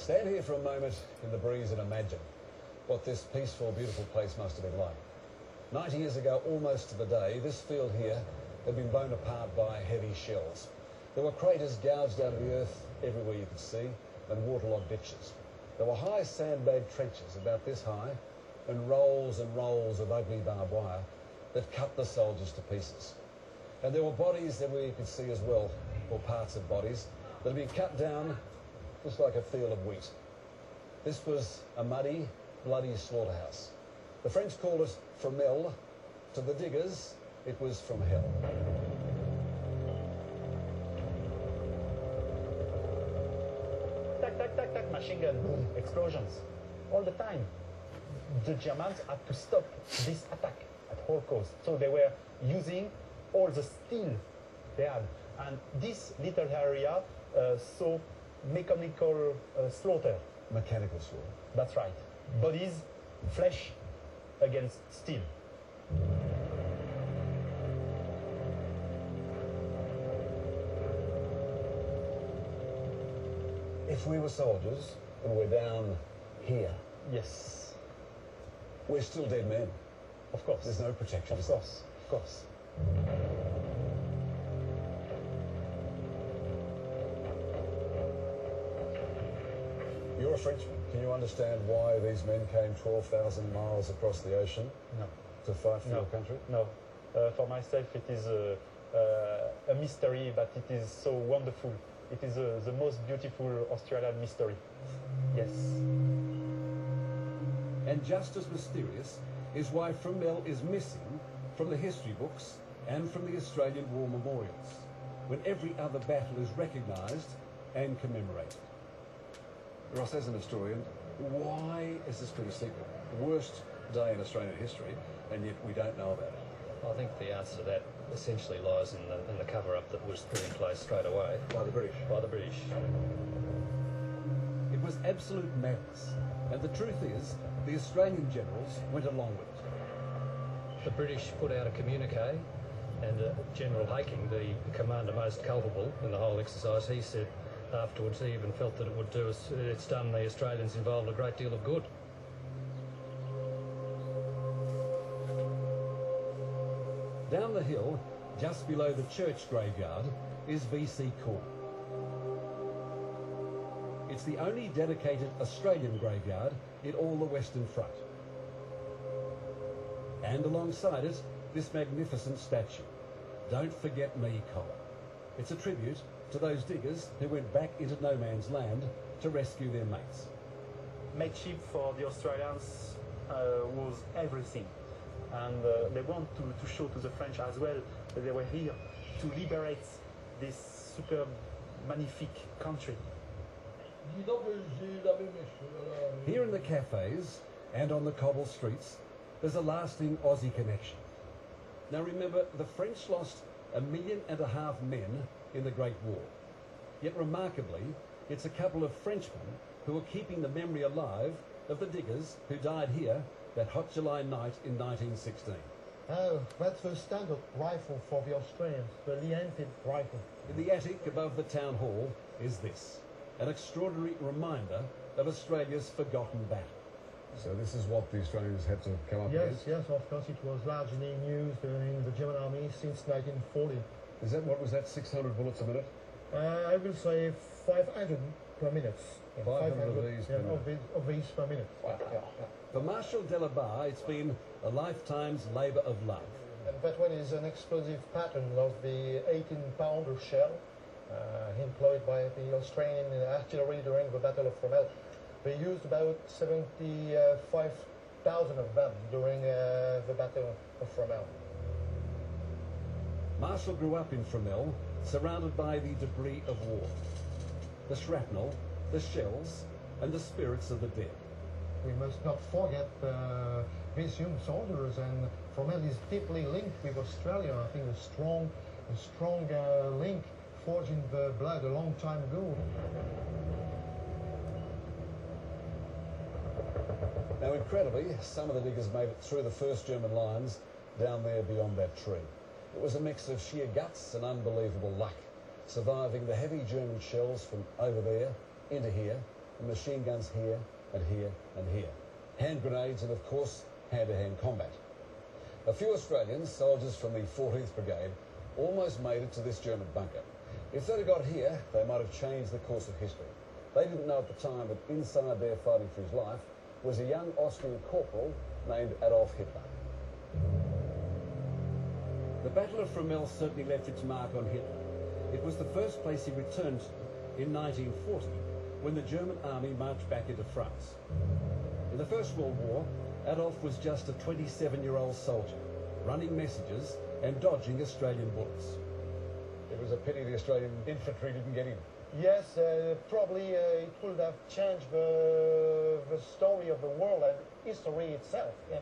Stand here for a moment in the breeze and imagine what this peaceful, beautiful place must have been like. 90 years ago, almost to the day, this field here had been blown apart by heavy shells. There were craters gouged out of the earth everywhere you could see, and waterlogged ditches. There were high sandbag trenches about this high, and rolls of ugly barbed wire that cut the soldiers to pieces. And there were bodies that you could see as well, or parts of bodies, that had been cut down just like a field of wheat. This was a muddy, bloody slaughterhouse. The French called it Fromelle. To the diggers, it was from hell. Tac, tac, tac, tac, machine gun, boom, explosions, all the time. The Germans had to stop this attack at all costs. So they were using all the steel they had. And this little area saw mechanical slaughter. Mechanical slaughter. That's right. Bodies, flesh against steel. If we were soldiers and we're down here, Yes, we're still dead men. of course. There's no protection. Of course, of course. You're a Frenchman. Can you understand why these men came 12,000 miles across the ocean No. to fight for No. your country? No. For myself, it is a mystery, but it is so wonderful. It is the most beautiful Australian mystery. Yes. And just as mysterious is why Fromelle is missing from the history books and from the Australian War memorials, when every other battle is recognised and commemorated. Ross, as an historian, why is this pretty secret? The worst day in Australian history, and yet we don't know about it. I think the answer to that essentially lies in the cover-up that was put in place straight away By the British. by the British. It was absolute madness. And the truth is, the Australian generals went along with it. The British put out a communique, and General Haking, the commander most culpable in the whole exercise, he said afterwards he even felt that it would do us, it's done the Australians involved a great deal of good. Down the hill, just below the church graveyard, is VC Court. It's the only dedicated Australian graveyard in all the Western Front. And alongside it, this magnificent statue. Don't forget me, Cole. It's a tribute to those diggers who went back into no man's land to rescue their mates. Mateship for the Australians was everything. And they want to show to the French as well that they were here to liberate this superb, magnifique country. Here in the cafes and on the cobble streets, there's a lasting Aussie connection. Now remember, the French lost 1.5 million men in the Great War. Yet remarkably, it's a couple of Frenchmen who are keeping the memory alive of the diggers who died here that hot July night in 1916. Oh, that's the standard rifle for the Australians, the Lee-Enfield rifle. In the attic above the town hall is this, an extraordinary reminder of Australia's forgotten battle. So this is what the Australians had to come up Yes, against? yes, of course it was largely used in the German army since 1940. Is that, what was that, 600 bullets a minute? I will say 500 per minute. Yeah, 500 of these per minute. Of these per minute. Wow. For Marshal Delabarre, it's been a lifetime's labour of love. And that one is an explosive pattern of the 18-pounder shell employed by the Australian artillery during the Battle of Fromelle. They used about 75,000 of them during the Battle of Fromelle. Marshall grew up in Fromelle, surrounded by the debris of war. The shrapnel, the shells, and the spirits of the dead. We must not forget these young soldiers, and Fromelle is deeply linked with Australia. I think a strong link forged in the blood a long time ago. Now, incredibly, some of the diggers made it through the first German lines down there beyond that tree. It was a mix of sheer guts and unbelievable luck, surviving the heavy German shells from over there into here and machine guns here and here and here. Hand grenades and, of course, hand-to-hand combat. A few Australians, soldiers from the 14th Brigade, almost made it to this German bunker. If they'd have got here, they might have changed the course of history. They didn't know at the time that inside there fighting for his life was a young Austrian corporal named Adolf Hitler. The Battle of Fromelle certainly left its mark on Hitler. It was the first place he returned to in 1940, when the German army marched back into France. In the First World War, Adolf was just a 27-year-old soldier, running messages and dodging Australian bullets. It was a pity the Australian infantry didn't get in. Yes, probably it would have changed the story of the world and history itself. Yeah.